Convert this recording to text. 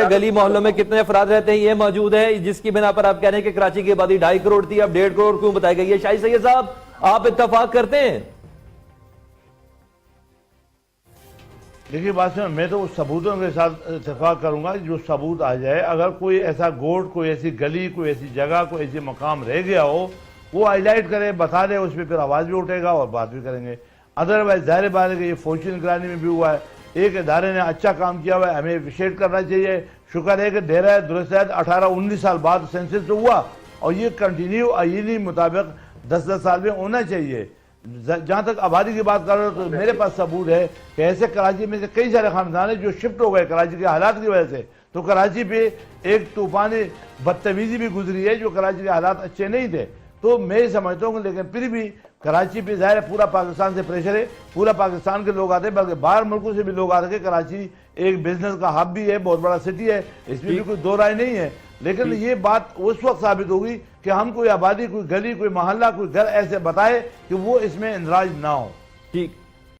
गली मोहल्लों में कितने अफराद रहते हैं ये मौजूद है, जिसकी बिना पर आप कह रहे हैं कि कराची की आबादी 2.5 करोड़ थी, अब 1.5 करोड़ क्यों बताई गई है? शाहिद सैयद साहब, आप इत्तेफाक करते हैं? देखिए बात सुनो, मैं तो उस सबूतों के साथ इत्तेफाक करूंगा जो सबूत आ जाए। अगर कोई ऐसा गोट, कोई ऐसी गली, कोई ऐसी जगह, कोई ऐसी मकाम रह गया हो, वो हाईलाइट करे, बता दे, उस पर फिर आवाज़ भी उठेगा और बात भी करेंगे। अदरवाइज जाहिर बात है कि ये फौजी निगरानी में भी हुआ है, एक इदारे ने अच्छा काम किया हुआ है, हमें अप्रिशिएट करना चाहिए। शुक्र है कि डेरा दुरुस्त 18-19 साल बाद सेंसस तो हुआ और ये कंटिन्यू आईनी मुताबिक 10-10 साल में होना चाहिए। जहाँ तक आबादी की बात कर रहे हो तो मेरे पास सबूत है कि ऐसे कराची में से कई सारे खानदान है जो शिफ्ट हो गए कराची के हालात की वजह से। तो कराची पे एक तूफानी बदतमीजी भी गुजरी है, जो कराची के हालात अच्छे नहीं थे। तो मैं समझता हूँ, लेकिन फिर भी कराची पे ज़ाहिर है पूरा पाकिस्तान से प्रेशर है, पूरा पाकिस्तान के लोग आते हैं, बल्कि बाहर मुल्कों से भी लोग आते हैं। कराची एक बिजनेस का हब भी है, बहुत बड़ा सिटी है, इसमें भी कोई दो राय नहीं है। लेकिन ये बात उस वक्त साबित होगी कि हम कोई आबादी, कोई गली, कोई मोहल्ला, कोई घर ऐसे बताए कि वो इसमें इंदराज ना हो। ठीक।